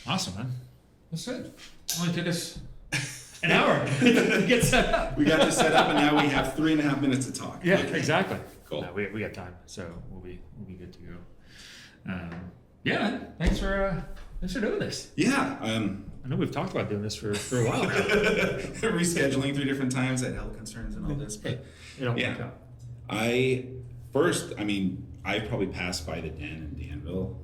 Awesome, man. That's good. Only took us an hour to get set up. We got this set up, and now we have 3.5 minutes to talk. Yeah, Okay. exactly. Cool. No, we got time, so we'll be good to go. Yeah, man. Thanks for doing this. Yeah. I know we've talked about doing this for a while now. Rescheduling 3 different times, I had health concerns and all this, but It'll work yeah. out. I probably passed by the den in Danville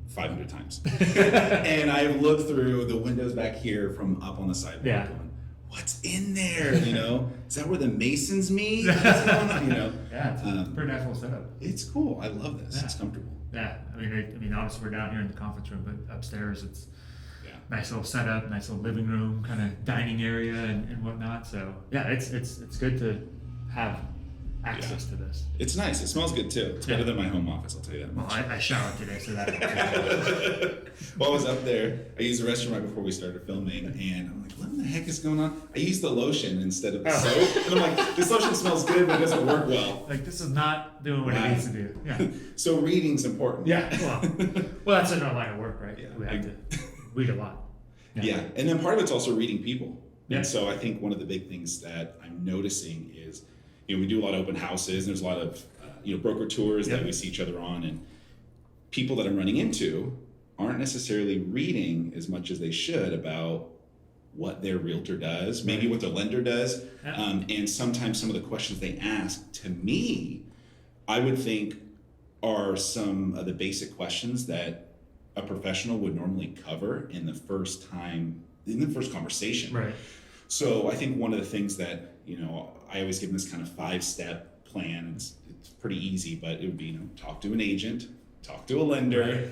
500 times. And I've looked through the windows back here from up on the sidewalk going, what's in there? Is that where the Masons meet? What's going on? Yeah, it's a pretty nice little setup. It's cool. I love this. Yeah. It's comfortable. Yeah, I mean, obviously we're down here in the conference room, but upstairs it's nice little setup, nice little living room, kind of dining area and whatnot. So yeah, it's good to have access to this. It's nice. It smells good too. It's better than my home office, I'll tell you that Well, much. I showered today, so that. While I was up there, I used the restroom right before we started filming, and I'm like, what in the heck is going on? I used the lotion instead of the soap, and I'm like, this lotion smells good, but it doesn't work well. Like, this is not doing what it needs to do. Yeah. So reading's important. Yeah. Well, that's in our line of work, right? Yeah. We have to read a lot. Yeah, and then part of it's also reading people. Yeah. And so I think one of the big things that I'm noticing is, we do a lot of open houses, and there's a lot of broker tours that we see each other on, and people that I'm running into aren't necessarily reading as much as they should about what their realtor does, maybe what their lender does, and sometimes some of the questions they ask to me, I would think are some of the basic questions that a professional would normally cover in the first conversation. Right. So I think one of the things that, I always give them this kind of 5-step plan. It's pretty easy, but it would be, talk to an agent, talk to a lender,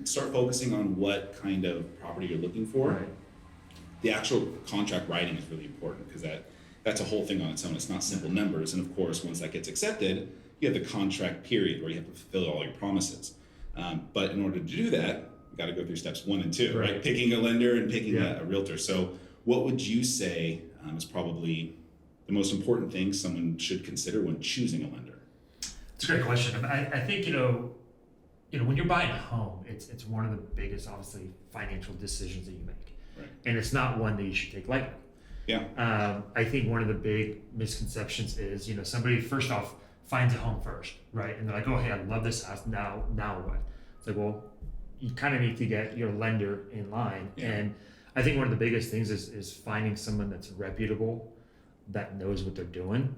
start focusing on what kind of property you're looking for. Right. The actual contract writing is really important because that's a whole thing on its own. It's not simple numbers. And of course, once that gets accepted, you have the contract period where you have to fulfill all your promises. But in order to do that, you got to go through steps 1 and 2, right? Picking a lender and picking a realtor. So what would you say is probably the most important thing someone should consider when choosing a lender? It's a great question. I think, when you're buying a home, it's one of the biggest, obviously, financial decisions that you make. Right. And it's not one that you should take lightly. Yeah. I think one of the big misconceptions is, somebody first off finds a home first, right? And they're like, oh, hey, I love this house. Now what? It's like, well, you kind of need to get your lender in line. Yeah. And I think one of the biggest things is finding someone that's reputable, that knows what they're doing.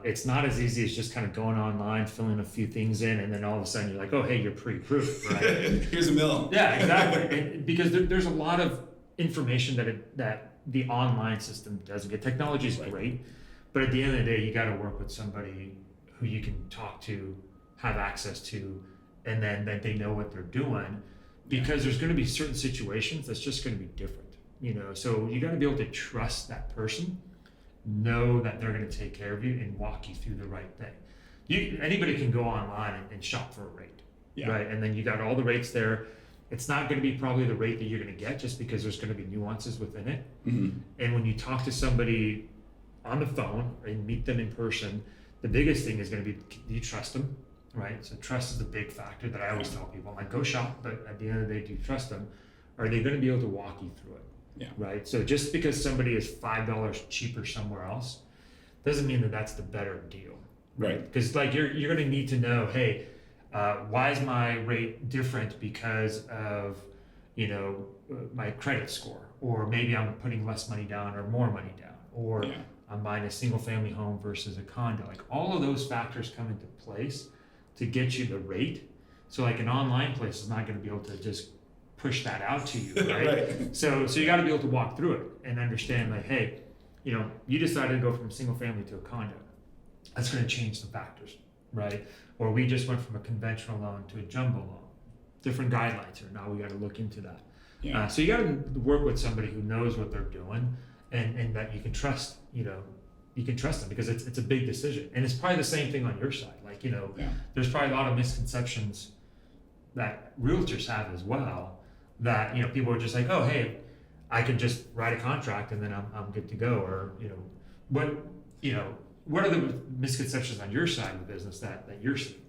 It's not as easy as just kind of going online, filling a few things in, and then all of a sudden you're like, oh, hey, you're pre-approved, right? Here's $1 million. Yeah, exactly. And because there's a lot of information that the online system doesn't get. Technology is great, but at the end of the day, you got to work with somebody who you can talk to, have access to, and then that they know what they're doing, because there's going to be certain situations that's just going to be different, So you got to be able to trust that person, know that they're going to take care of you and walk you through the right thing. Anybody can go online and shop for a rate, right? And then you got all the rates there. It's not going to be probably the rate that you're going to get, just because there's going to be nuances within it. Mm-hmm. And when you talk to somebody on the phone and meet them in person, the biggest thing is going to be, do you trust them, right? So trust is the big factor that I always tell people. I'm like, go shop, but at the end of the day, do you trust them? Are they going to be able to walk you through it? Yeah. Right. So just because somebody is $5 cheaper somewhere else doesn't mean that that's the better deal. Right. Because you're going to need to know, hey, why is my rate different because of my credit score, or maybe I'm putting less money down or more money down, or I'm buying a single family home versus a condo. Like, all of those factors come into place to get you the rate. So like an online place is not going to be able to just push that out to you, right? Right. So you got to be able to walk through it and understand, like, hey, you decided to go from a single family to a condo. That's going to change some factors, right? Or we just went from a conventional loan to a jumbo loan. Different guidelines here. Now we got to look into that. Yeah. So you got to work with somebody who knows what they're doing and that you can trust. You can trust them, because it's a big decision, and it's probably the same thing on your side. Like, there's probably a lot of misconceptions that realtors have as well. That people are just like, oh, hey, I can just write a contract and then I'm good to go. Or what are the misconceptions on your side of the business that you're seeing?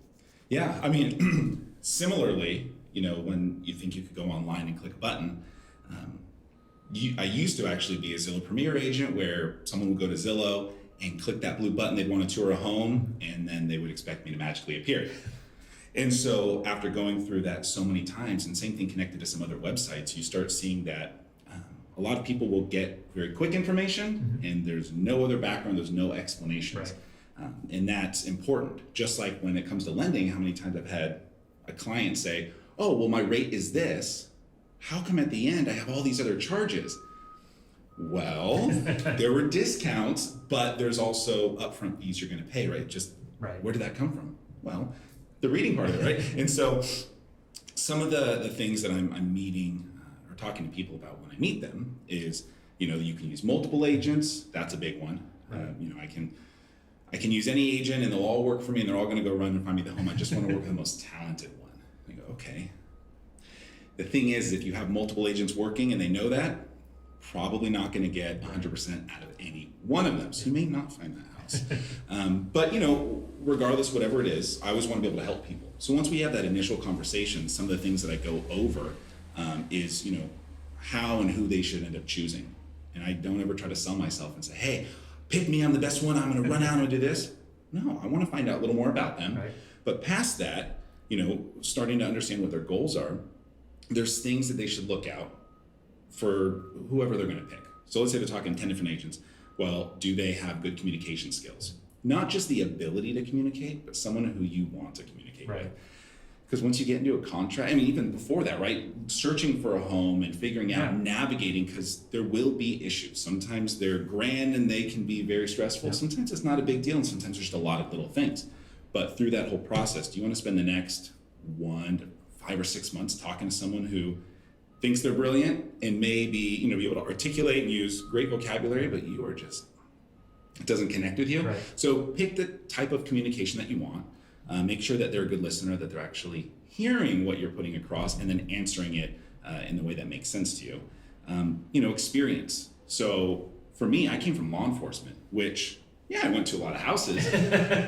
Yeah, I mean, similarly, when you think you could go online and click a button. I used to actually be a Zillow Premier agent where someone would go to Zillow and click that blue button, they'd want to tour a home, and then they would expect me to magically appear. And so after going through that so many times, and same thing connected to some other websites, you start seeing that a lot of people will get very quick information, and there's no other background, there's no explanations. Right. And that's important. Just like when it comes to lending, how many times I've had a client say, oh, well, my rate is this. How come at the end I have all these other charges? Well, there were discounts, but there's also upfront fees you're going to pay, right? Right. Where did that come from? Well, the reading part of it, right? And so some of the things that I'm meeting or talking to people about when I meet them is, you can use multiple agents. That's a big one. Right. I can use any agent and they'll all work for me and they're all going to go run and find me the home. I just want to work with the most talented one. I go, okay. The thing is, if you have multiple agents working and they know that, probably not going to get 100% out of any one of them. So you may not find that house. But regardless, whatever it is, I always want to be able to help people. So once we have that initial conversation, some of the things that I go over is, how and who they should end up choosing. And I don't ever try to sell myself and say, hey, pick me, I'm the best one, I'm going to run out and do this. No, I want to find out a little more about them. Right. But past that, starting to understand what their goals are, there's things that they should look out for whoever they're going to pick. So let's say they're talking 10 different agents. Well, do they have good communication skills? Not just the ability to communicate, but someone who you want to communicate Right. with. Because once you get into a contract, even before that, right? Searching for a home and figuring out, navigating, because there will be issues. Sometimes they're grand and they can be very stressful. Yeah. Sometimes it's not a big deal, and sometimes there's just a lot of little things. But through that whole process, do you want to spend the next 1 to 5 or 6 months talking to someone who thinks they're brilliant and maybe be able to articulate and use great vocabulary, but you are just, it doesn't connect with you? Right. So pick the type of communication that you want. Make sure that they're a good listener, that they're actually hearing what you're putting across and then answering it in the way that makes sense to you. Experience. So for me, I came from law enforcement, which, I went to a lot of houses,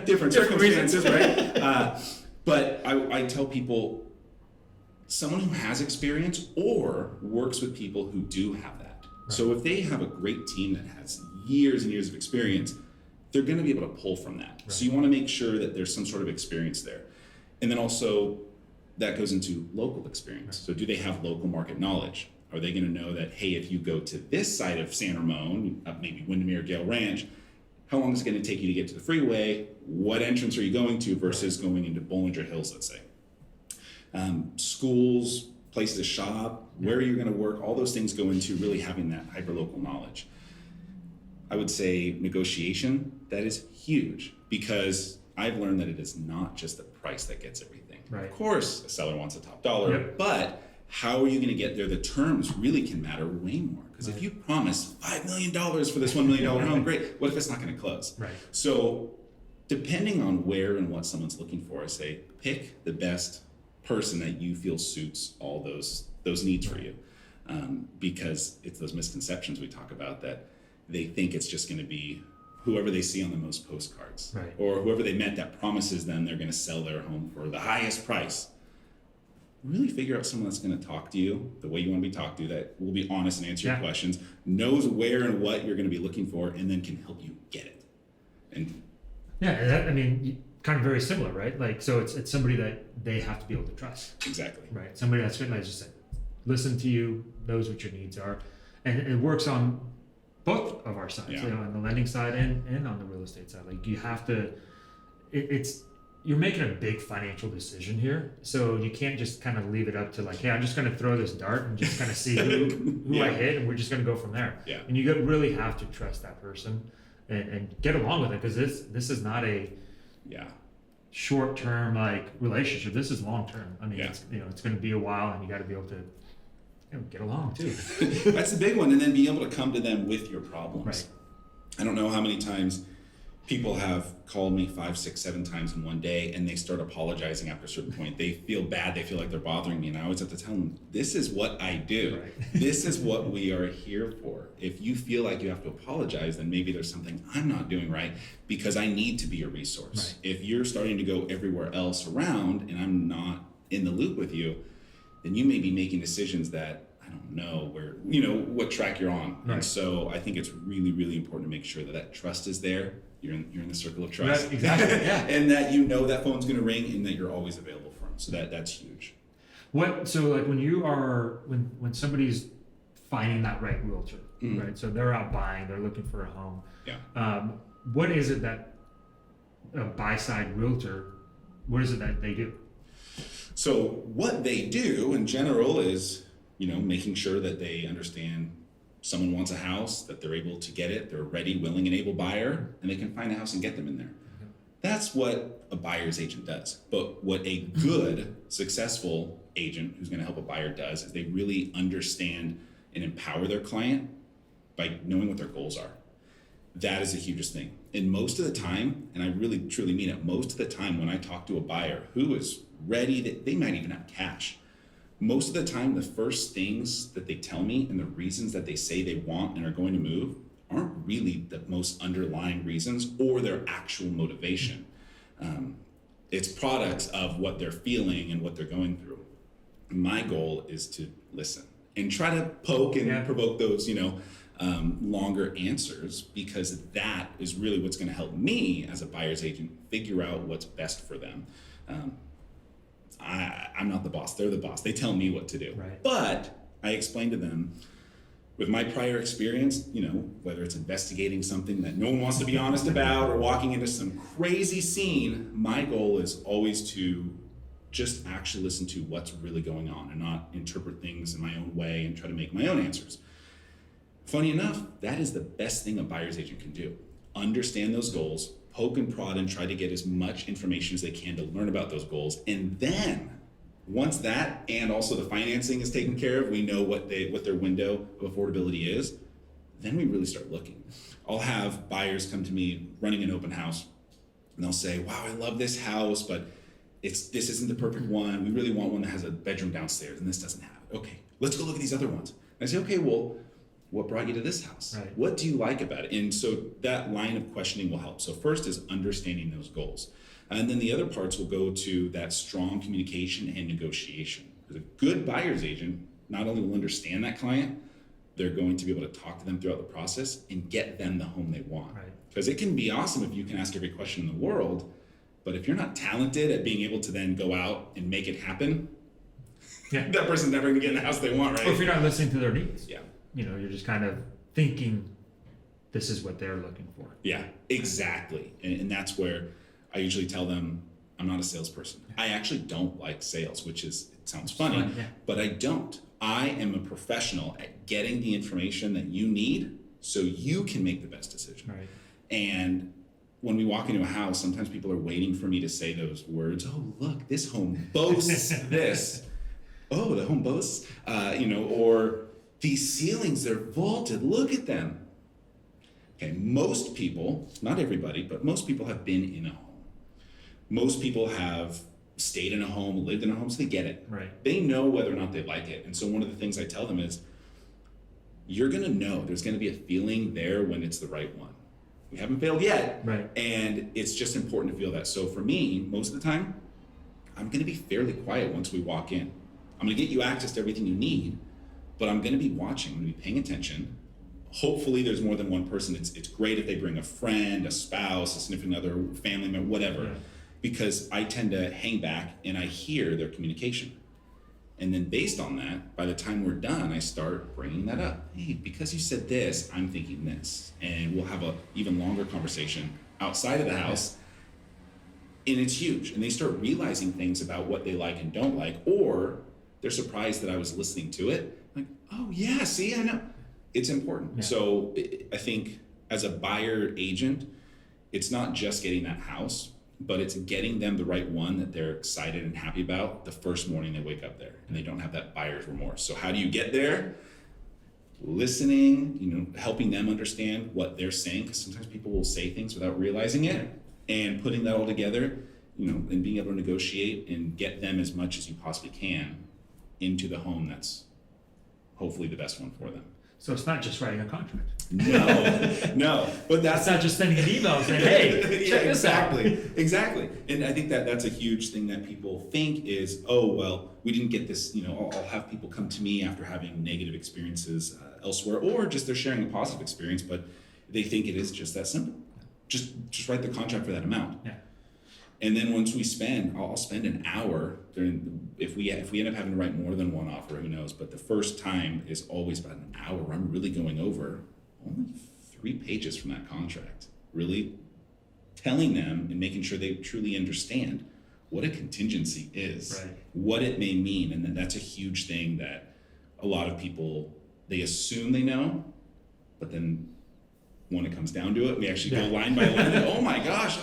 different circumstances, right? But I tell people, someone who has experience or works with people who do have that. Right. So if they have a great team that has years and years of experience, they're going to be able to pull from that. Right. So you want to make sure that there's some sort of experience there. And then also that goes into local experience. Right. So do they have local market knowledge? Are they going to know that, hey, if you go to this side of San Ramon, maybe Windermere, Gale Ranch, how long is it going to take you to get to the freeway? What entrance are you going to versus going into Bollinger Hills, let's say? Schools, places to shop, where you're going to work, all those things go into really having that hyperlocal knowledge. I would say negotiation, that is huge, because I've learned that it is not just the price that gets everything. Right. Of course, a seller wants a top dollar, but how are you going to get there? The terms really can matter way more, because if you promise $5 million for this $1 million home, great. What if it's not going to close? Right. So depending on where and what someone's looking for, I say pick the best person that you feel suits all those needs for you, because it's those misconceptions we talk about that they think it's just going to be whoever they see on the most postcards, right, or whoever they met that promises them they're going to sell their home for the highest price. Really figure out someone that's going to talk to you the way you want to be talked to, that will be honest and answer your questions, knows where and what you're going to be looking for, and then can help you get it. And kind of very similar, right? Like, so it's somebody that they have to be able to trust. Exactly. Right. Somebody that's going to just listen to you, knows what your needs are, and it works on both of our sides, on the lending side and on the real estate side. Like, you have to, you're making a big financial decision here, so you can't just kind of leave it up to like, hey, I'm just going to throw this dart and just kind of see who I hit, and we're just going to go from there. Yeah. And you really have to trust that person and get along with it, because this is not a short-term relationship. This is long-term. I mean, it's going to be a while, and you got to be able to get along too. That's the big one, and then be able to come to them with your problems. Right. I don't know how many times people have called me 5, 6, 7 times in one day, and they start apologizing after a certain point. They feel bad. They feel like they're bothering me, and I always have to tell them, this is what I do. Right. This is what we are here for. If you feel like you have to apologize, then maybe there's something I'm not doing right, because I need to be a resource. Right. If you're starting to go everywhere else around and I'm not in the loop with you, then you may be making decisions that I don't know where, what track you're on. Right. And so I think it's really, really important to make sure that that trust is there. You're in the circle of trust. Right, exactly. Yeah. And that that phone's going to ring and that you're always available for them. So that's huge. So like when somebody's finding that right realtor, right? So they're out buying, they're looking for a home. Yeah. What is it that a buy-side realtor, what is it that they do? So what they do in general is, making sure that they understand someone wants a house, that they're able to get it, they're a ready, willing, and able buyer, and they can find a house and get them in there. Mm-hmm. That's what a buyer's agent does. But what a good, successful agent who's going to help a buyer does is they really understand and empower their client by knowing what their goals are. That is the hugest thing. And most of the time, and I really truly mean it, most of the time when I talk to a buyer who is ready, they might even have cash. Most of the time, the first things that they tell me and the reasons that they say they want and are going to move aren't really the most underlying reasons or their actual motivation. It's products of what they're feeling and what they're going through. My goal is to listen and try to poke and provoke those, longer answers, because that is really what's going to help me as a buyer's agent figure out what's best for them. I'm not the boss, they're the boss. They tell me what to do. Right. But I explain to them with my prior experience, whether it's investigating something that no one wants to be honest about or walking into some crazy scene, my goal is always to just actually listen to what's really going on and not interpret things in my own way and try to make my own answers. Funny enough, that is the best thing a buyer's agent can do. Understand those goals, poke and prod and try to get as much information as they can to learn about those goals. And then once that and also the financing is taken care of, we know what their window of affordability is, then we really start looking. I'll have buyers come to me running an open house and they'll say, wow, I love this house, but this isn't the perfect one. We really want one that has a bedroom downstairs and this doesn't have it. Okay, let's go look at these other ones. And I say, okay, well, what brought you to this house? Right. What do you like about it? And so that line of questioning will help. So first is understanding those goals. And then the other parts will go to that strong communication and negotiation. Because a good buyer's agent not only will understand that client, they're going to be able to talk to them throughout the process and get them the home they want. Right. Because it can be awesome if you can ask every question in the world, but if you're not talented at being able to then go out and make it happen, that person's never going to get in the house they want, right? Or if you're not listening to their needs. Yeah. You're just kind of thinking this is what they're looking for. Yeah, exactly. And that's where I usually tell them I'm not a salesperson. I actually don't like sales, it sounds funny, but I don't. I am a professional at getting the information that you need so you can make the best decision. Right. And when we walk into a house, sometimes people are waiting for me to say those words. Oh, look, this home boasts this. Oh, the home boasts, or these ceilings, they're vaulted. Look at them. Okay, most people, not everybody, but most people have been in a home. Most people have stayed in a home, lived in a home, so they get it. Right. They know whether or not they like it. And so one of the things I tell them is, you're gonna know there's gonna be a feeling there when it's the right one. We haven't failed yet. Right. And it's just important to feel that. So for me, most of the time, I'm gonna be fairly quiet once we walk in. I'm gonna get you access to everything you need, but I'm gonna be watching, I'm gonna be paying attention. Hopefully there's more than one person. It's great if they bring a friend, a spouse, a significant other, family member, whatever, because I tend to hang back and I hear their communication. And then based on that, by the time we're done, I start bringing that up. Hey, because you said this, I'm thinking this. And we'll have a even longer conversation outside of the house. And it's huge. And they start realizing things about what they like and don't like, or they're surprised that I was listening to it. Like, oh yeah, see, I know. It's important. Yeah. So I think as a buyer agent, it's not just getting that house, but it's getting them the right one that they're excited and happy about the first morning they wake up there and they don't have that buyer's remorse. So how do you get there? Listening, helping them understand what they're saying, because sometimes people will say things without realizing it, and putting that all together, and being able to negotiate and get them as much as you possibly can into the home that's hopefully the best one for them. So it's not just writing a contract. No, but It's that's not just sending an email saying, hey, check this out. Exactly. And I think that that's a huge thing that people think is, oh, well, we didn't get this, I'll have people come to me after having negative experiences elsewhere, or just they're sharing a positive experience, but they think it is just that simple. Just write the contract for that amount. Yeah. And then once I'll spend an hour if we end up having to write more than one offer, who knows? But the first time is always about an hour where I'm really going over only 3 pages from that contract, really telling them and making sure they truly understand what a contingency is, right, what it may mean. And then that's a huge thing that a lot of people, they assume they know, but then when it comes down to it, we actually go line by line and oh my gosh,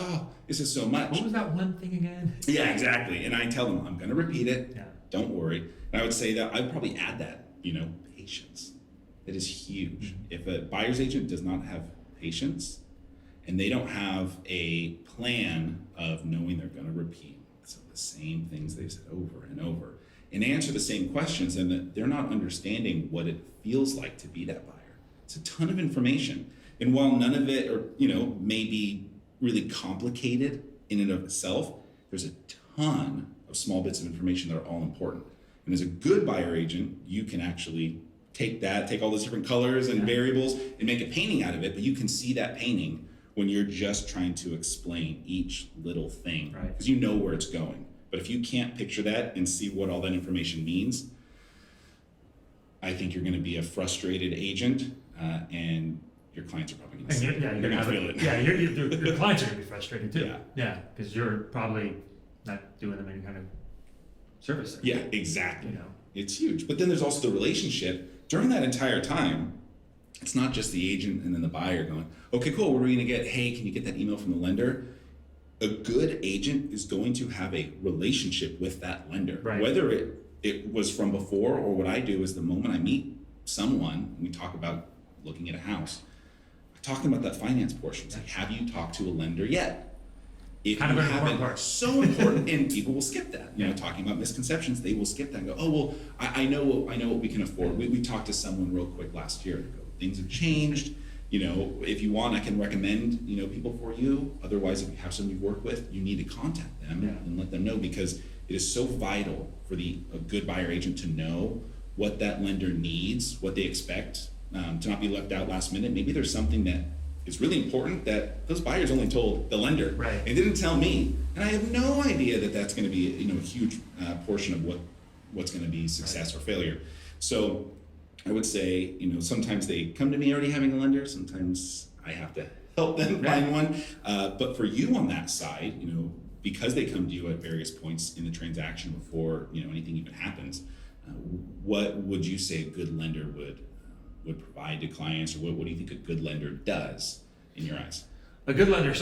this is so much. What was that one thing again? Yeah, exactly. And I tell them, I'm going to repeat it. Yeah. Don't worry. And I would say that I'd probably add that, patience. That is huge. Mm-hmm. If a buyer's agent does not have patience and they don't have a plan of knowing they're going to repeat some of the same things they've said over and over and answer the same questions, and that they're not understanding what it feels like to be that buyer. It's a ton of information. And while none of it may be really complicated in and of itself, there's a ton of small bits of information that are all important. And as a good buyer agent, you can actually take all those different colors and variables and make a painting out of it, but you can see that painting when you're just trying to explain each little thing, right, because you know where it's going. But if you can't picture that and see what all that information means, I think you're going to be a frustrated agent, and your clients are probably going to see it. You're going to feel it. Yeah, your clients are going to be frustrated too. Yeah, because you're probably not doing them any kind of service there. Yeah, exactly. It's huge. But then there's also the relationship during that entire time. It's not just the agent and then the buyer going, okay, cool, what are we going to get? Hey, can you get that email from the lender? A good agent is going to have a relationship with that lender, right, whether it was from before, or what I do is the moment I meet someone and we talk about looking at a house, I'm talking about that finance portion. It's like, have you talked to a lender yet? If kind you of an important haven't, part. so important, and people will skip that. Talking about misconceptions, they will skip that and go, oh well, I know what we can afford. We talked to someone real quick last year. Things have changed. If you want, I can recommend people for you. Otherwise, if you have someone you work with, you need to contact them and let them know, because it is so vital for a good buyer agent to know what that lender needs, what they expect, to not be left out last minute. Maybe there's something that is really important that those buyers only told the lender, right, and didn't tell me, and I have no idea that that's going to be a huge portion of what's going to be success, right, or failure. So I would say sometimes they come to me already having a lender. Sometimes I have to help them find one. But for you on that side, because they come to you at various points in the transaction before anything even happens, what would you say a good lender would provide to clients, or what do you think a good lender does in your eyes? A good lender,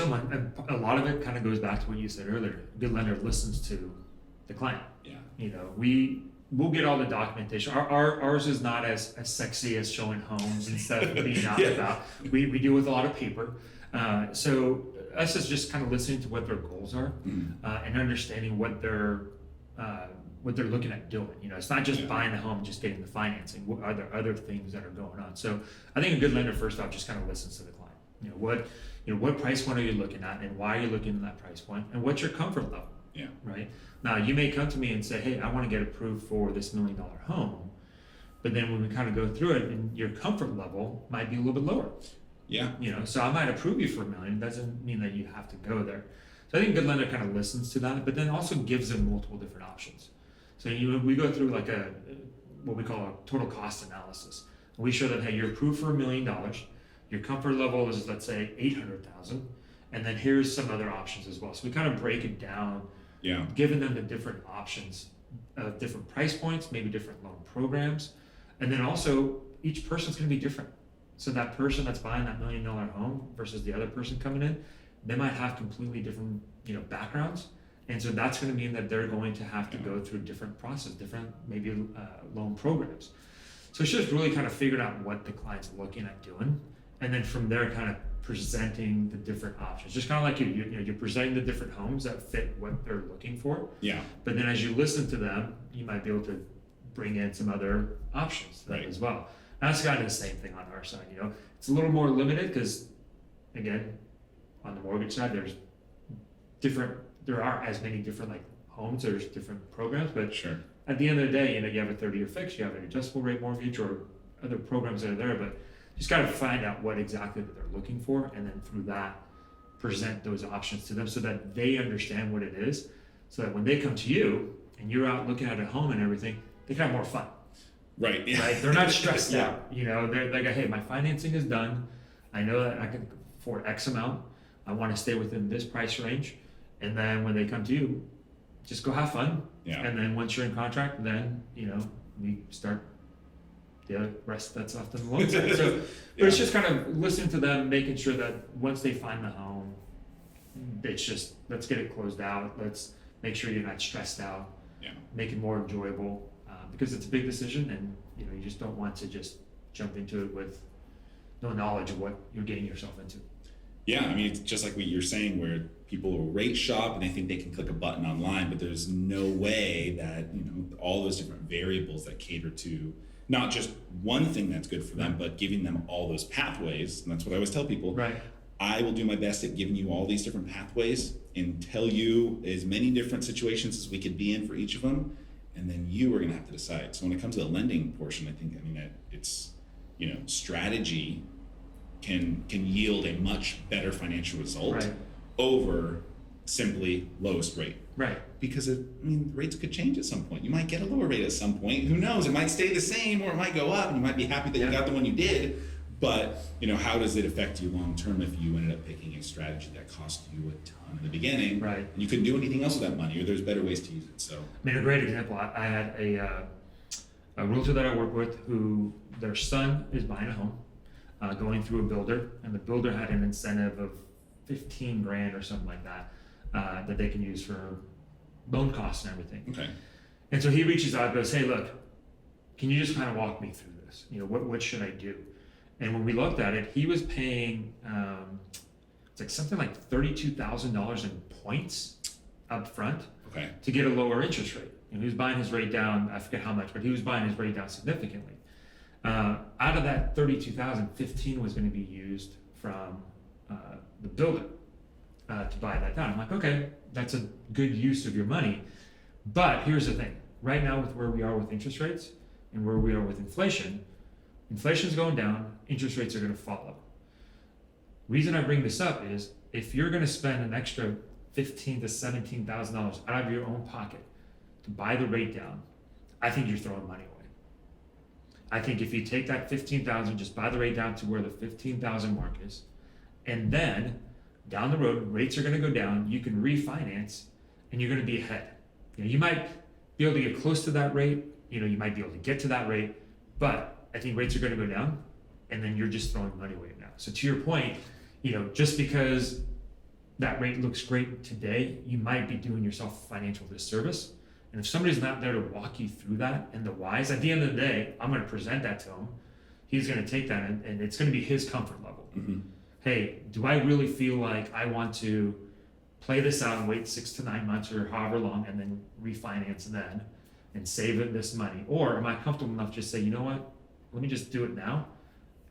a lot of it kind of goes back to what you said earlier. A good lender listens to the client. Yeah. We'll get all the documentation. Ours is not as sexy as showing homes and stuff being out and about. We deal with a lot of paper. So us is just kind of listening to what their goals are, and understanding what they're looking at doing. It's not just buying the home and just getting the financing. Are there other things that are going on? So I think a good lender, first off, just kind of listens to the client. What price point are you looking at, and why are you looking at that price point, and what's your comfort level? Yeah. Right. Now you may come to me and say, hey, I want to get approved for this $1 million home, but then when we kind of go through it, and your comfort level might be a little bit lower. Yeah. So I might approve you for $1 million. Doesn't mean that you have to go there. So I think a good lender kind of listens to that, but then also gives them multiple different options. So we go through like what we call a total cost analysis. We show them, hey, you're approved for $1 million. Your comfort level is, let's say, $800,000, and then here's some other options as well. So we kind of break it down, giving them the different options of different price points, maybe different loan programs, and then also each person's going to be different. So that person that's buying that $1 million home versus the other person coming in, they might have completely different backgrounds. And so that's going to mean that they're going to have to go through different process, different maybe loan programs. So it's just really kind of figuring out what the client's looking at doing, and then from there kind of presenting the different options. Just kind of like you're presenting the different homes that fit what they're looking for. Yeah. But then as you listen to them, you might be able to bring in some other options to them Right. as well. And that's kind of the same thing on our side. It's a little more limited because, again, on the mortgage side, there aren't as many different like homes. There's different programs, but Sure. at the end of the day, you have a 30-year fix, you have an adjustable rate mortgage, or other programs that are there, but just got to find out what exactly that they're looking for, and then through that, present those options to them so that they understand what it is, so that when they come to you and you're out looking at a home and everything, they can have more fun. Right. Yeah. Right? They're not stressed Yeah. out. They're like, hey, my financing is done. I know that I can afford X amount. I want to stay within this price range. And then when they come to you, just go have fun. Yeah. And then once you're in contract, then, we start the rest that's left on the loan side. So, but it's just kind of listening to them, making sure that once they find the home, it's just, let's get it closed out. Let's make sure you're not stressed out. Yeah. Make it more enjoyable, because it's a big decision, and you just don't want to just jump into it with no knowledge of what you're getting yourself into. Yeah, I mean, it's just like what you're saying, where people will rate shop and they think they can click a button online, but there's no way that all those different variables that cater to not just one thing that's good for them, but giving them all those pathways. And that's what I always tell people. Right. I will do my best at giving you all these different pathways and tell you as many different situations as we could be in for each of them, and then you are going to have to decide. So when it comes to the lending portion, I mean that it's strategy can yield a much better financial result Right. over simply lowest rate. Right. Because rates could change at some point. You might get a lower rate at some point. Who knows? It might stay the same, or it might go up, and you might be happy that you got the one you did. But how does it affect you long term if you ended up picking a strategy that cost you a ton in the beginning, Right. and you couldn't do anything else with that money, or there's better ways to use it? So, A great example. I had a realtor that I work with who their son is buying a home, going through a builder, and the builder had an incentive of $15,000 or something like that that they can use for loan costs and everything. okay, And so he reaches out and goes, hey, look, can you just kind of walk me through this? What should I do? And when we looked at it, he was paying it's like something like $32,000 in points up front okay, to get a lower interest rate. He was buying his rate down, I forget how much, but he was buying his rate down significantly. Out of that 32,000, 15 was going to be used from the builder to buy that down. I'm like, okay, that's a good use of your money. But here's the thing. Right now, with where we are with interest rates and where we are with inflation, inflation's going down, interest rates are going to follow. Reason I bring this up is if you're going to spend an extra $15,000 to $17,000 out of your own pocket to buy the rate down, I think you're throwing money away. I think if you take that $15,000, just buy the rate down to where the $15,000 mark is, and then down the road, rates are going to go down, you can refinance, and you're going to be ahead. You might be able to get close to that rate, you might be able to get to that rate, but I think rates are going to go down, and then you're just throwing money away now. So to your point, just because that rate looks great today, you might be doing yourself a financial disservice. And if somebody's not there to walk you through that and the whys, at the end of the day, I'm going to present that to him. He's going to take that, and it's going to be his comfort level. mm-hmm. Hey, do I really feel like I want to play this out and wait 6 to 9 months or however long and then refinance then and save it this money? Or am I comfortable enough to just say, you know what, let me just do it now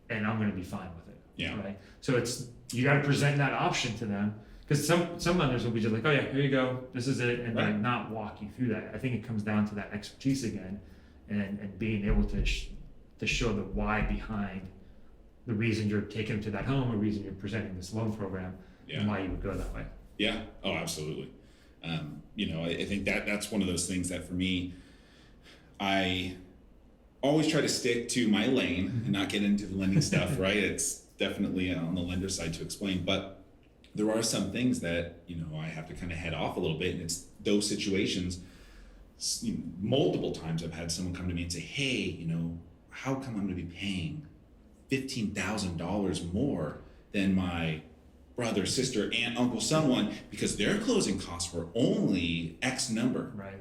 and I'm going to be fine with it. Yeah. Right. So you got to present that option to them, because some lenders will be just like, oh yeah, here you go, this is it, and Right. like not walk you through that. I think it comes down to that expertise again, and being able to show the why behind the reason you're taking them to that home, or reason you're presenting this loan program, Yeah. and why you would go that way. Yeah. Oh, absolutely. I think that's one of those things that for me, I always try to stick to my lane and not get into the lending stuff, right? It's definitely on the lender side to explain, but there are some things that, I have to kind of head off a little bit, and it's those situations. Multiple times I've had someone come to me and say, hey, how come I'm going to be paying $15,000 more than my brother, sister, aunt, uncle, someone, because their closing costs were only X number. Right.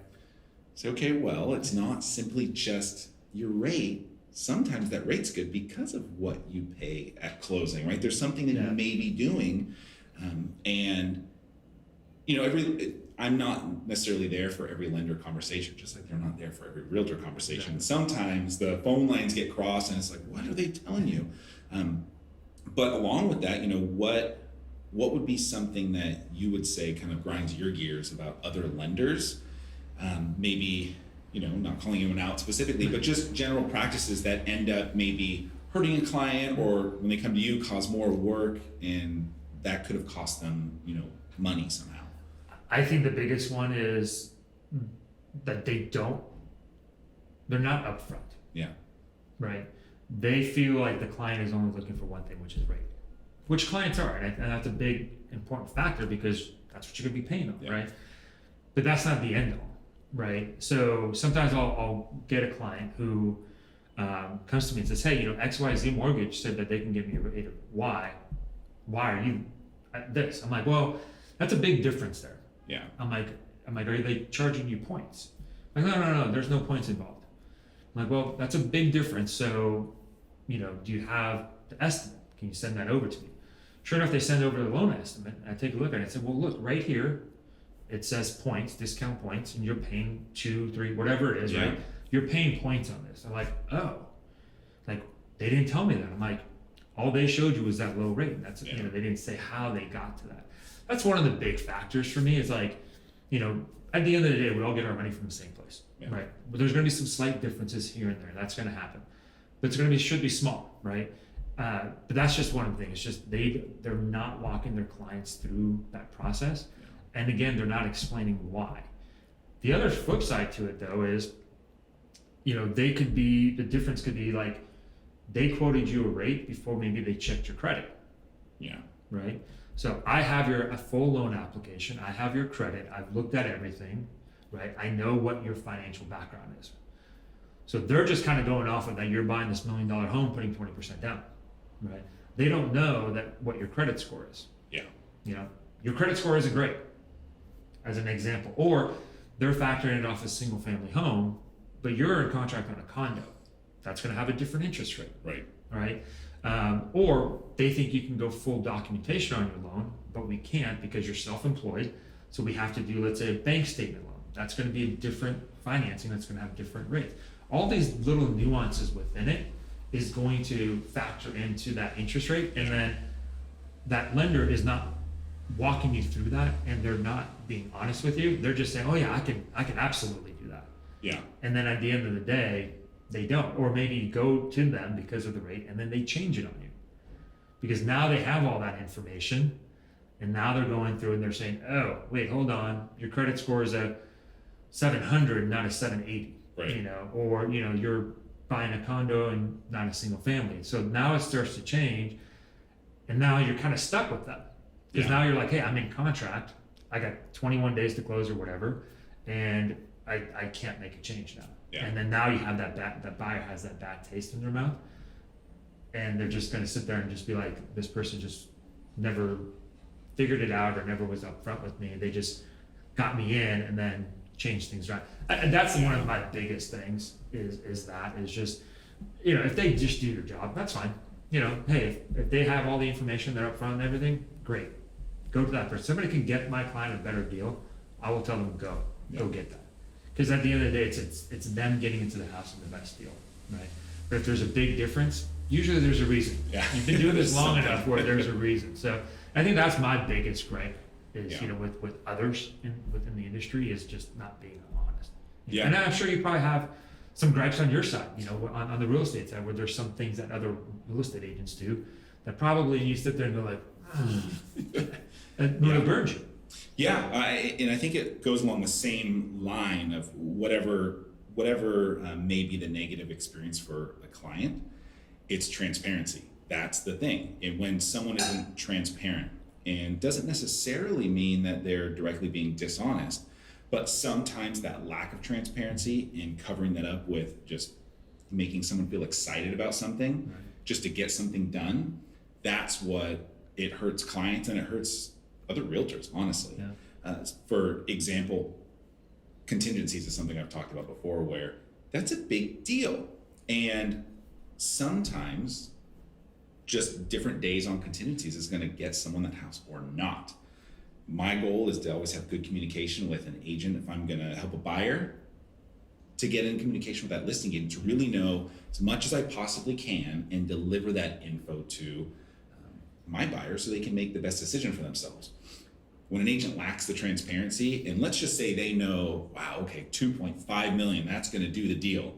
So, okay, well, it's not simply just your rate. Sometimes that rate's good because of what you pay at closing, right? There's something that you may be doing. I'm not necessarily there for every lender conversation, just like they're not there for every realtor conversation. Yeah. Sometimes the phone lines get crossed and it's like, what are they telling you? But along with that, what would be something that you would say kind of grinds your gears about other lenders? Maybe, not calling anyone out specifically, but just general practices that end up maybe hurting a client, or when they come to you, cause more work, and that could have cost them, money somehow. I think the biggest one is that they're not upfront, Yeah. right? They feel like the client is only looking for one thing, which is rate, which clients are, and that's a big important factor because that's what you're gonna be paying them, Yeah. right? But that's not the end all, right? So sometimes I'll get a client who comes to me and says, hey, XYZ Mortgage said that they can give me a rate of Y. Why are you at this? I'm like, well, that's a big difference there. Yeah. I'm like, are they charging you points? I'm like, no, there's no points involved. I'm like, well, that's a big difference. So, do you have the estimate? Can you send that over to me? Sure enough, they send over the loan estimate. And I take a look at it and say, well, look, right here, it says points, discount points, and you're paying 2, 3, whatever it is, Yeah. right? You're paying points on this. I'm like, oh, like they didn't tell me that. I'm like, all they showed you was that low rate. That's, Yeah. they didn't say how they got to that. That's one of the big factors for me is like, at the end of the day, we all get our money from the same place, Yeah. right? But there's going to be some slight differences here and there. That's going to happen, but should be small, right? But that's just one thing. It's just they're not walking their clients through that process, and again, they're not explaining why. The other flip side to it though is, the difference could be like they quoted you a rate before maybe they checked your credit. Yeah. Right? So I have a full loan application. I have your credit. I've looked at everything, right? I know what your financial background is. So they're just kind of going off of that you're buying this $1 million home, putting 20% down, right? They don't know what your credit score is. Yeah. Your credit score isn't great, as an example. Or they're factoring it off a single family home, but you're in contract on a condo. That's going to have a different interest rate. Right. All right. Or they think you can go full documentation on your loan, but we can't because you're self-employed. So we have to do, let's say, a bank statement loan. That's going to be a different financing. That's going to have different rates. All these little nuances within it is going to factor into that interest rate. And then that lender is not walking you through that, and they're not being honest with you. They're just saying, oh yeah, I can absolutely do that. Yeah. And then at the end of the day, they don't, or maybe you go to them because of the rate and then they change it on you because now they have all that information, and now they're going through and they're saying, oh wait, hold on, your credit score is a 700, not a 780. Right. Or you're buying a condo and not a single family. So now it starts to change, and now you're kind of stuck with them because now you're like, hey, I'm in contract, I got 21 days to close or whatever, and I can't make a change now. Yeah. And then now you have that buyer has that bad taste in their mouth, and they're just going to sit there and just be like, this person just never figured it out or never was upfront with me. They just got me in and then changed things around. And that's one of my biggest things is just, if they just do their job, that's fine. Hey, if they have all the information, they're upfront and everything, great. Go to that person. Somebody can get my client a better deal, I will tell them go get that. Because at the end of the day, it's them getting into the house in the best deal, right? But if there's a big difference, usually there's a reason. Yeah. You've been doing this long enough where there's a reason. So I think that's my biggest gripe is, with others within the industry is just not being honest. Yeah. And I'm sure you probably have some gripes on your side, on the real estate side, where there's some things that other real estate agents do that probably you sit there and go like, and it burns you. Yeah, and I think it goes along the same line of whatever may be the negative experience for a client, it's transparency. That's the thing. And when someone isn't transparent, and doesn't necessarily mean that they're directly being dishonest, but sometimes that lack of transparency and covering that up with just making someone feel excited about something, just to get something done, that's what it hurts clients and it hurts other realtors, honestly. For example, contingencies is something I've talked about before where that's a big deal. And sometimes just different days on contingencies is going to get someone that house or not. My goal is to always have good communication with an agent if I'm going to help a buyer, to get in communication with that listing agent, to really know as much as I possibly can and deliver that info to my buyer so they can make the best decision for themselves. When an agent lacks the transparency, and let's just say they know, wow, okay, 2.5 million, that's going to do the deal.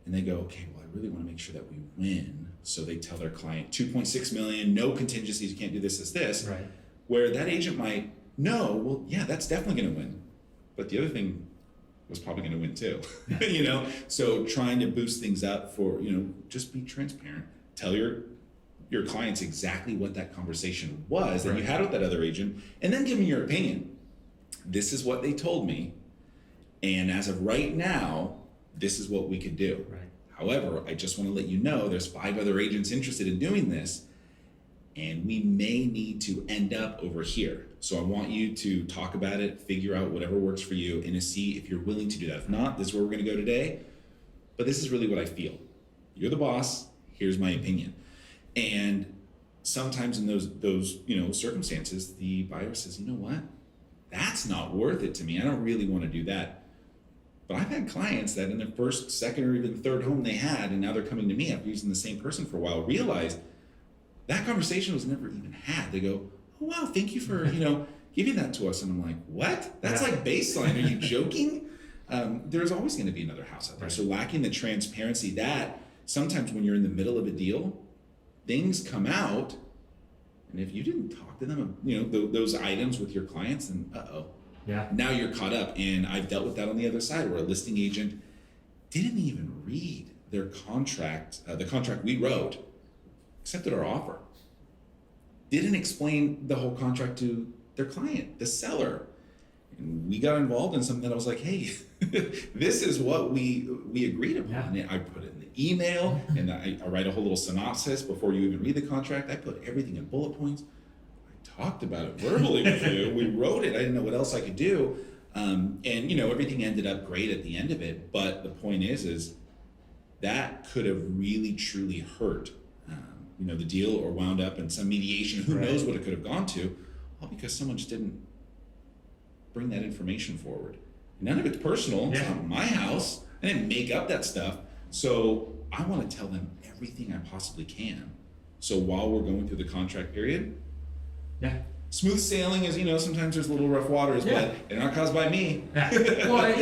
And they go, okay, well, I really want to make sure that we win. So they tell their client 2.6 million, no contingencies, you can't do this. Right. Where that agent might know, well, yeah, that's definitely going to win. But the other thing was probably going to win too, you know? So trying to boost things up for, you know, just be transparent. Tell your clients exactly what that conversation was that you had with that other agent, and then give them your opinion. This is what they told me, and as of right now, this is what we could do. Right. However, I just want to let you know there's 5 other agents interested in doing this, and we may need to end up over here. So I want you to talk about it, figure out whatever works for you, and to see if you're willing to do that. If not, this is where we're going to go today, but this is really what I feel. You're the boss, here's my opinion. And sometimes in those you know circumstances, the buyer says, you know what, that's not worth it to me. I don't really want to do that. But I've had clients that in their first, second, or even third home they had, and now they're coming to me after using the same person for a while, realize that conversation was never even had. They go, oh wow, thank you for giving that to us. And I'm like, what? That's like baseline. Are you joking? There's always going to be another house out there. Right. So lacking the transparency, that sometimes when you're in the middle of a deal, things come out, and if you didn't talk to them, those items with your clients, then now you're caught up. And I've dealt with that on the other side, where a listing agent didn't even read their contract, the contract we wrote, accepted our offer, didn't explain the whole contract to their client, the seller. And we got involved in something that I was like, hey, this is what we agreed upon. And I put it in the email, and I write a whole little synopsis before you even read the contract. I put everything in bullet points. I talked about it verbally with you. We wrote it. I didn't know what else I could do. And everything ended up great at the end of it. But the point is that could have really, truly hurt, the deal, or wound up in some mediation. Who knows what it could have gone to, all because someone just didn't bring that information forward. None of it's personal. It's not my house. I didn't make up that stuff. So I want to tell them everything I possibly can. So while we're going through the contract period, smooth sailing is, sometimes there's a little rough waters, but they're not caused by me. Well,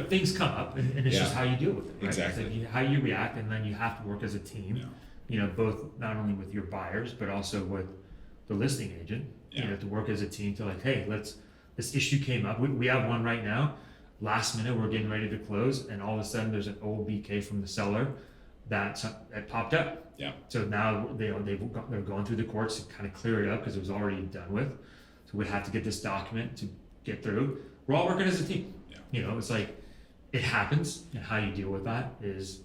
things come up, and it's just how you deal with it. Right? Exactly. So how you react, and then you have to work as a team. Both not only with your buyers, but also with the listing agent. To work as a team to hey, this issue came up. We have one right now. Last minute, we're getting ready to close, and all of a sudden, there's an old BK from the seller that popped up. Yeah. So now they're going through the courts to kind of clear it up because it was already done with. So we have to get this document to get through. We're all working as a team. Yeah. It's like it happens, and how you deal with that is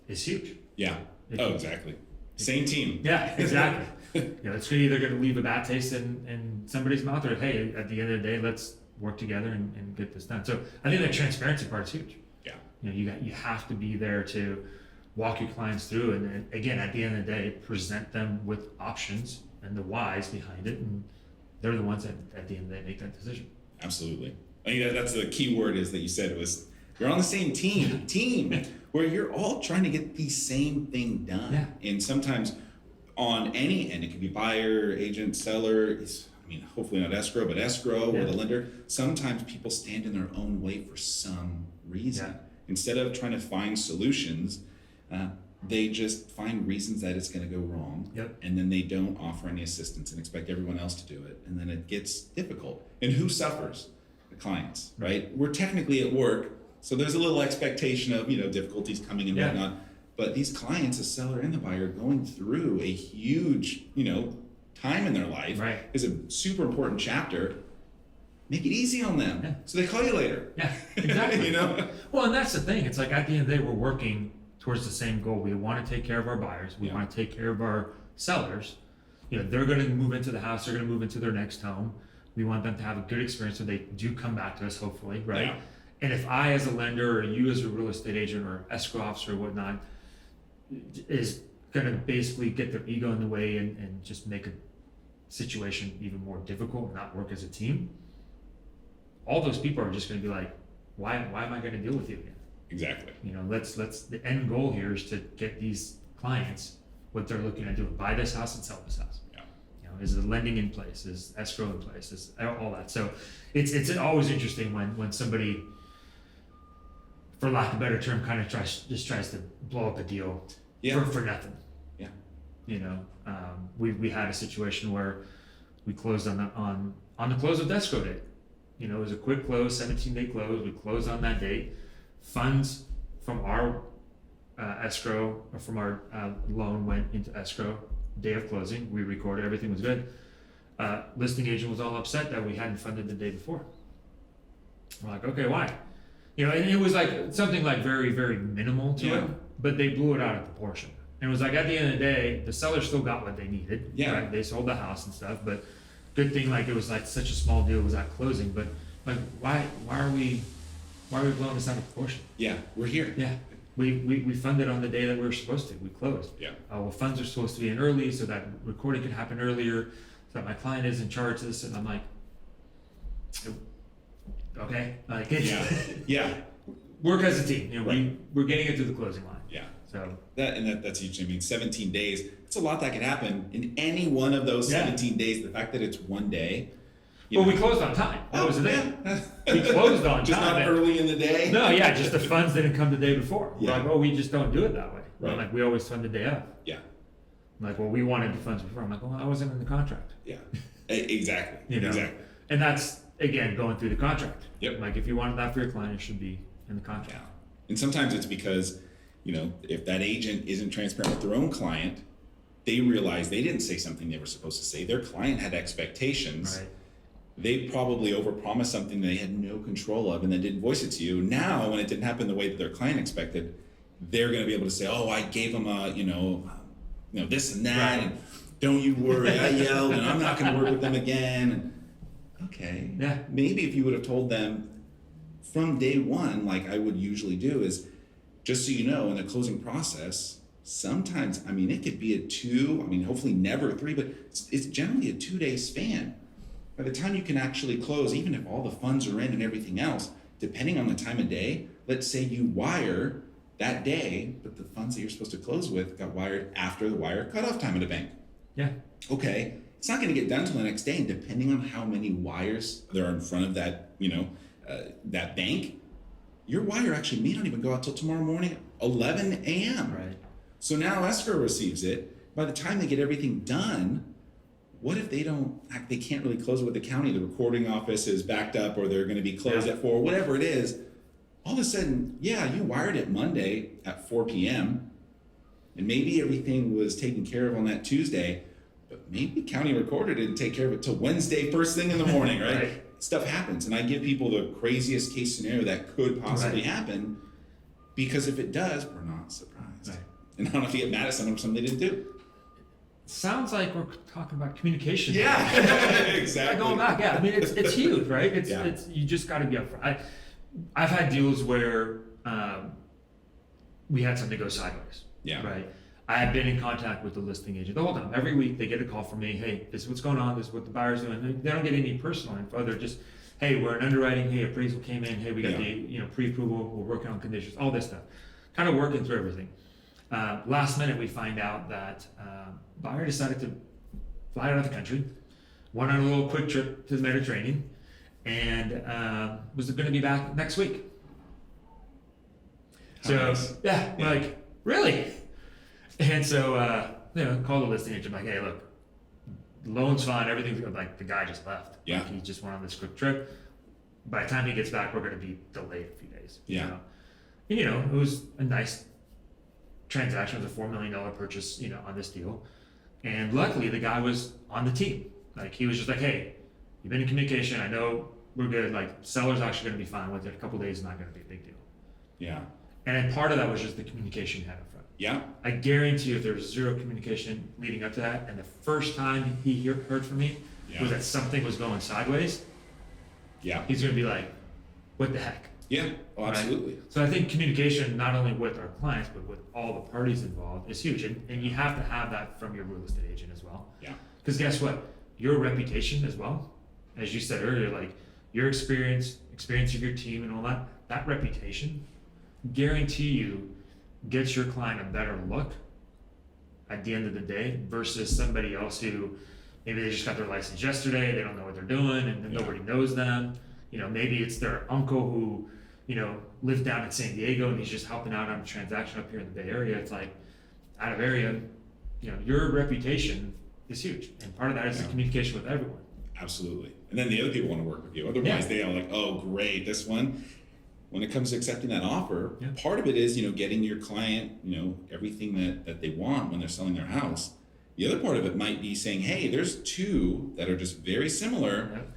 huge. Yeah. Exactly. Same team. Yeah, exactly. It's either going to leave a bad taste in somebody's mouth, or hey, at the end of the day, let's work together and get this done. So I think that transparency part is huge. Yeah. You have to be there to walk your clients through, and again, at the end of the day, present them with options and the whys behind it, and they're the ones that at the end of the day make that decision. Absolutely. I mean, that's the key word is that you said, it was you're on the same team where you're all trying to get the same thing done. Yeah. And sometimes on any end, it could be buyer, agent, seller, hopefully not escrow, but escrow or the lender. Sometimes people stand in their own way for some reason. Yeah. Instead of trying to find solutions, they just find reasons that it's going to go wrong. Yep. And then they don't offer any assistance and expect everyone else to do it. And then it gets difficult. And who suffers? The clients, right? We're technically at work, so there's a little expectation of, difficulties coming and whatnot. But these clients, the seller and the buyer, going through a huge, time in their life is a super important chapter. Make it easy on them, so they call you later. Yeah, exactly. Well, and that's the thing. It's like at the end of the day, we're working towards the same goal. We want to take care of our buyers. We want to take care of our sellers. They're going to move into the house. They're going to move into their next home. We want them to have a good experience, so they do come back to us, hopefully, right? Yeah. And if I, as a lender, or you as a real estate agent or escrow officer or whatnot, is going to basically get their ego in the way and just make situation even more difficult and not work as a team, all those people are just going to be like, why am I going to deal with you again? Exactly. You know, let's the end goal here is to get these clients what they're looking to do: buy this house and sell this house. Yeah. You know, is the lending in place? Is escrow in place? Is all that? So it's always interesting when somebody, for lack of a better term, kind of tries to blow up a deal for nothing. Yeah. You know, we had a situation where we closed on the close of the escrow date. You know, it was a quick close, 17-day close. We closed on that date. Funds from our escrow, or from our loan, went into escrow day of closing. We recorded, everything was good. Listing agent was all upset that we hadn't funded the day before. We're like, okay, why? You know, and it was like something like very, very minimal to it, but they blew it out of proportion. And it was like, at the end of the day, the seller still got what they needed. Yeah. Right? They sold the house and stuff, but good thing, like, it was like such a small deal, it was at closing. But like, why are we blowing this out of proportion? Yeah, we're here. Yeah. We funded on the day that we were supposed to. We closed. Yeah. Well, funds are supposed to be in early so that recording can happen earlier, so that my client is in charge of this. And I'm like, okay, like, Yeah. work as a team. You know, Right. we're getting it to the closing line. Yeah. So That's huge. I mean, 17 days. It's a lot that could happen in any one of those 17 days. The fact that it's one day. Well, we closed on time. That was the thing. We closed on just time. not early in the day. No, yeah, just the funds didn't come the day before. We're Yeah. like, oh, we just don't do it that way. Right. Like, we always fund the day of. Yeah. I'm like, well, we wanted the funds before. I'm like, well, I wasn't in the contract. Yeah. Exactly. You know? Exactly. And that's, again, going through the contract. Yep. Like, if you wanted that for your client, it should be in the contract. Yeah. And sometimes it's because, you know, if that agent isn't transparent with their own client, they realize they didn't say something they were supposed to say. Their client had expectations. Right. They probably overpromised something they had no control of and then didn't voice it to you. Now, when it didn't happen the way that their client expected, they're going to be able to say, "Oh, I gave them a, this and that, and don't you worry, I yelled, and I'm not going to work with them again." And, okay, Yeah. maybe if you would have told them from day one, like I would usually do, is just so you know, in the closing process, sometimes, I mean, it could be hopefully never 3, but it's generally a 2-day span. By the time you can actually close, even if all the funds are in and everything else, depending on the time of day, let's say you wire that day, but the funds that you're supposed to close with got wired after the wire cutoff time of the bank. Yeah. Okay, it's not going to get done till the next day, and depending on how many wires there are in front of that, that bank, your wire actually may not even go out till tomorrow morning, 11 a.m. Right. So now escrow receives it. By the time they get everything done, what if they can't really close it with the county? The recording office is backed up, or they're going to be closed at 4, whatever it is. All of a sudden, you wired it Monday at 4 p.m. and maybe everything was taken care of on that Tuesday, but maybe county recorder didn't take care of it till Wednesday, first thing in the morning, right? Right. Stuff happens, and I give people the craziest case scenario that could possibly happen, because if it does, we're not surprised. Right. And I don't have to get mad at someone for something they didn't do. Sounds like we're talking about communication. Yeah, exactly. Going back, I mean, it's huge, right? Yeah. You just got to be upfront. I've had deals where we had something go sideways. Yeah. Right. I have been in contact with the listing agent the whole time. Every week they get a call from me. Hey, this is what's going on. This is what the buyer's doing. They don't get any personal info. They're just, hey, we're in underwriting. Hey, appraisal came in. Hey, we got the pre-approval. We're working on conditions. All this stuff. Kind of working through everything. Last minute we find out that buyer decided to fly out of the country, went on a little quick trip to the Mediterranean, and was going to be back next week. Nice. Like, really? And so, call the listing agent, like, hey, look, loan's fine, everything's good. Like, the guy just left. Yeah. Like, he just went on this quick trip. By the time he gets back, we're going to be delayed a few days. Yeah. And, it was a nice transaction. It was a $4 million purchase, on this deal. And luckily, the guy was on the team. Like, he was just like, hey, you've been in communication. I know we're good. Like, seller's actually going to be fine with it. A couple days is not going to be a big deal. Yeah. And then part of that was just the communication you had up front. Yeah. I guarantee you, if there was zero communication leading up to that, and the first time he heard from me was that something was going sideways, he's going to be like, what the heck? Yeah. Oh, absolutely. Right? So I think communication, not only with our clients, but with all the parties involved, is huge. And you have to have that from your real estate agent as well. Yeah. Because guess what? your reputation as well, as you said earlier, like your experience of your team and all that reputation, guarantee you gets your client a better look at the end of the day versus somebody else who maybe they just got their license yesterday, they don't know what they're doing, and nobody knows them. You know, maybe it's their uncle who, you know, lives down in San Diego and he's just helping out on a transaction up here in the Bay Area. It's like, out of area, you know, your reputation is huge, and part of that is the communication with everyone. Absolutely. And then the other people want to work with you. Otherwise, they are like, oh, great, this one. When it comes to accepting that offer, part of it is, you know, getting your client, you know, everything that they want when they're selling their house. The other part of it might be saying, hey, there's two that are just very similar. Yep.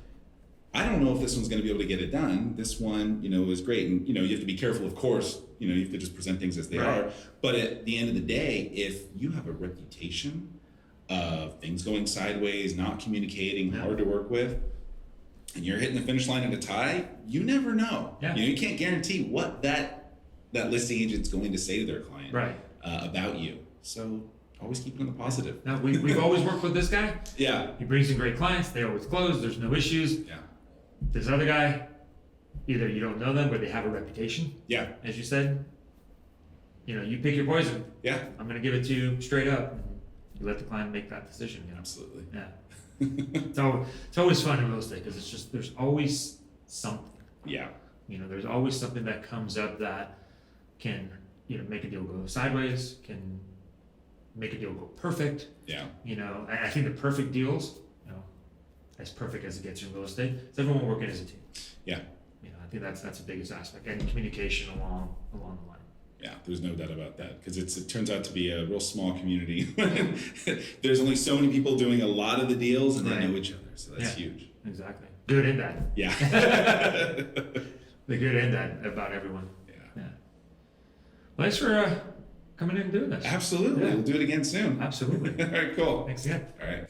I don't know if this one's going to be able to get it done. This one, you know, is great. And, you know, you have to be careful, of course, you know, you have to just present things as they are. But at the end of the day, if you have a reputation of things going sideways, not communicating, hard to work with, and you're hitting the finish line in a tie, you never know. You know, you can't guarantee what that listing agent's going to say to their client about you. So always keep it on the positive. Now, we've always worked with this guy. Yeah. He brings in great clients. They always close. There's no issues. Yeah. This other guy, either you don't know them, but they have a reputation. Yeah. As you said, you know, you pick your poison. Yeah. I'm going to give it to you straight up. You let the client make that decision. You know? Absolutely. Yeah. So it's always fun in real estate because it's just, there's always something. Yeah. You know, there's always something that comes up that can, you know, make a deal go sideways, can make a deal go perfect. Yeah. You know, I think the perfect deals, you know, as perfect as it gets in real estate, is everyone working as a team. Yeah. You know, I think that's the biggest aspect, and communication along the line. Yeah, there's no doubt about that, because it turns out to be a real small community. There's only so many people doing a lot of the deals, and they know each other, so that's huge. Exactly. Good and bad. Yeah. The good and bad about everyone. Yeah. Well, thanks for coming in and doing this. Absolutely. We'll do it again soon. Absolutely. All right, cool. Thanks again. All right.